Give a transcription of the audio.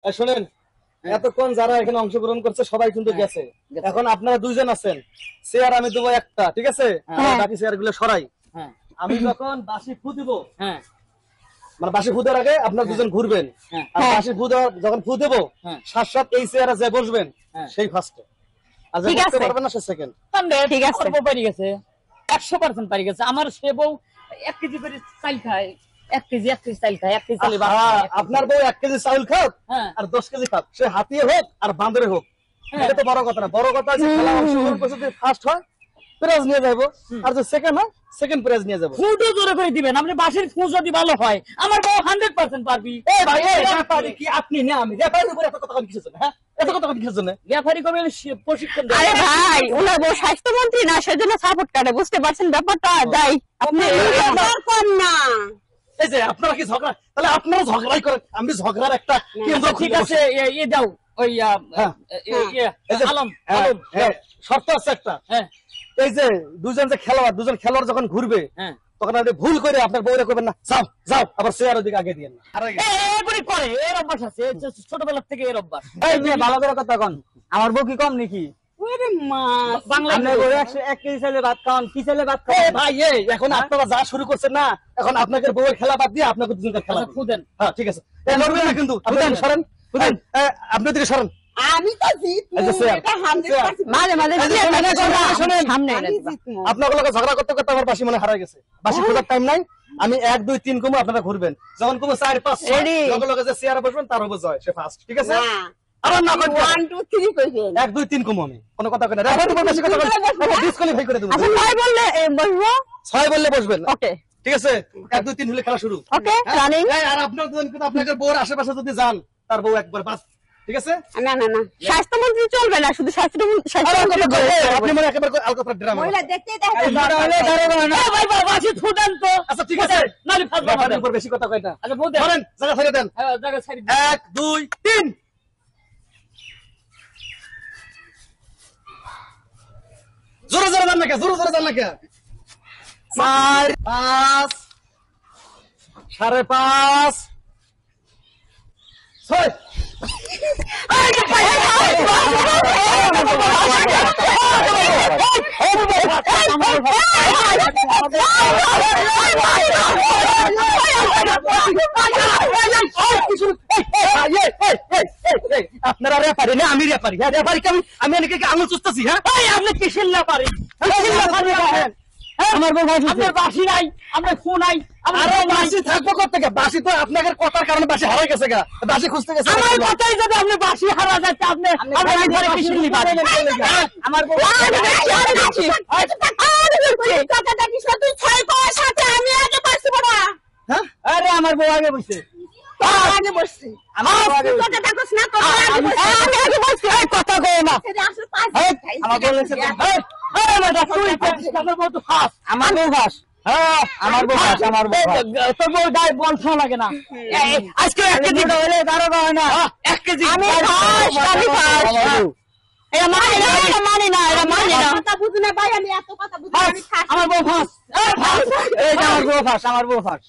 শোনেন, এতক্ষণ যারা এখানে অংশগ্রহণ করছে সবাই কিন্তু গেছে। এখন আপনারা দুইজন আছেন, চেয়ার আমি দেবো একটা, ঠিক আছে? বাকি চেয়ার গুলো সরাই। আমি যখন বাঁশি ফু দিব, মানে বাঁশি ফু দেওয়ার আগে আপনার দুজন ঘুরবেন, আর বাঁশি ফু দেওয়ার যখন ফু দেবো সাত সাত এই চেয়ারে যে বসবেন সেই ফার্স্টে, আর যে বসতে পারবেন না সে সেকেন্ড। ঠিক আছে, পারি গেছে 100% পারি গেছে। আমার সে বউ 1 কেজি করে চাল খায়, 1 কেজি চাল খায়, 1 কেজি চাল। আপনার বউ 1 কেজি চাউল খাক আর 10 কেজি খাক, সে হাতিয়ে হোক আর বাঁদরে হোক, এটা তো বড় কথা না। বড় কথা হচ্ছে খেলা অংশগ্রহণ করতে যদি ফার্স্ট হয় প্রাইজ নিয়ে যাবো, আর যদি সেকেন্ড হয় সেকেন্ড প্রাইজ নিয়ে যাবো। ফুটো জোরে করে দিবেন, আপনি বাঁশির ফু যদি ভালো হয় আমার বউ 100% পারবি। এই ভাই, এই রেফারি কি আপনি না আমি? রেফারির উপরে এত কথা কিসের জন্য? হ্যাঁ, এত কথা কিসের জন্য? রেফারি কবে প্রশিক্ষণ দেয়? আরে ভাই, ওনার বউ স্বাস্থ্যমন্ত্রী না, সেজন্য সাপোর্ট করে, বুঝতে পারছেন ব্যাপারটা? যাই আপনি কম না। এই যে আপনারা কি ঝগড়া, তাহলে আপনারা ঝগড়াই করেন, আমি ঝগড়ার একটা কেন্দ্র। ঠিক আছে, এই দাও ওই আলম শর্ত আছে একটা। এই যে দুজন খেলোয়াড় যখন ঘুরবে তখন আপনি ভুল করে আপনার বউরে করবেন না, যাও যাও আবার চেয়ারের দিকে আগে দিয়েন না। এগুলি করে এর অভ্যাস আছে, ছোটবেলা থেকে এর অভ্যাস। এই মেয়ে ভালো করে কথা কন, আমার বউ কি কম নাকি? এখন আপনারা যা শুরু করছেন না, এখন আপনাকে বউয়ের খেলা বাদ দিয়ে আপনাকে দুজনকে খেলা খুদেন। হ্যাঁ ঠিক আছে, কিন্তু সরেন, আপনি দিকে সরেন। আমি তো আপনাগুলোকে ঝগড়া করতে করতে আমার বাসি মনে হারাই গেছে। বাসি খোঁজার টাইম নাই। আমি 1 2 3 কমু, আপনারা ঘুরবেন। যখন কমু 4 5 6 লগে যে চেয়ারে বসবেন তার হবে জয়, সে ফার্স্ট, ঠিক আছে? আবার না 1 2 3 কইবেন। 1 2 3 কমু, আমি কোনো কথা কই না। রেফারি উপর বেশি কথা কই, আমি ডিসকোয়ালিফাই করে দেব। আচ্ছা 6 বললে বসবো, 6 বললে বসবেন। ওকে ঠিক আছে, 1 2 3 হলে খেলা শুরু। ওকে রানিং। আর আপনার কিন্তু আপনাদের বউর আশেপাশে যদি যান তার বউ একবার বাস, ঠিক আছে? না না না, স্বাস্থ্যমন্ত্রী চলবে না, শুধু স্বাস্থ্যমন্ত্রী। আপনি মনে একেবারে আলকাতরা ড্রামা মহিলা দেখতেই দেখতে ভাই বাঁশি ফুটান তো। আচ্ছা ঠিক আছে, নালি ফাজলামো রেফারির দেন। উপর বেশি কথা কই না। আচ্ছা বউ দেন, ধরেন, জায়গা ছেড়ে দেন। জায়গা ছাড়ি 1 2 3 জোরে জোরে যান না কে, জোরে জোরে যান না কে? 4 5 5.5 6 আপনারা রেফারি না, আমি রেফারি। হ্যাঁ রেফারি আমি অনেকে আঙুল চুষতেছি। হ্যাঁ আপনি কিসের না পারি? আমার বউ আপনার বাঁশি নাই, আপনার ফু নাই, আরে বাসি থাকবো কোথেকে? বাসি তো আপনাদের কথার কারণে বাসি হারাই গেছে গা, বাসি খুঁজতে গেছে। আমার কথাই যদি আপনি বাঁশি হারা যাচ্ছে, আপনি কিসের নি পারি? আমার বউ কথাটা কি সত্যি? 6 পাওয়ার সাথে আমি আগে পারছি বড়। হ্যাঁ আরে আমার বউ আগে বসে। আগে বসছি। কথা দেখছ না, কথা আগে বসছি। কথা কই না। আসলে 5 আমার বলেছে আমার বউ তো ফাঁস। আমার বউ ফাঁস। হ্যাঁ আমার বউ ফাঁস, আমার বউ ফাঁস। তোর বউ গায়ে বল খাওয়া লাগে না। আজকে 1 কেজি হলে কারো হয় না। 1 কেজি আমি ফাঁস, আমি ফাঁস। এটা মানে না, এটা মানে না, এটা মানে না। কথা বুঝি না ভাই, আমি এত কথা বুঝি না, আমি ফাঁস। আমার বউ ফাঁস। এই যে আমার বউ ফাঁস, আমার বউ ফাঁস।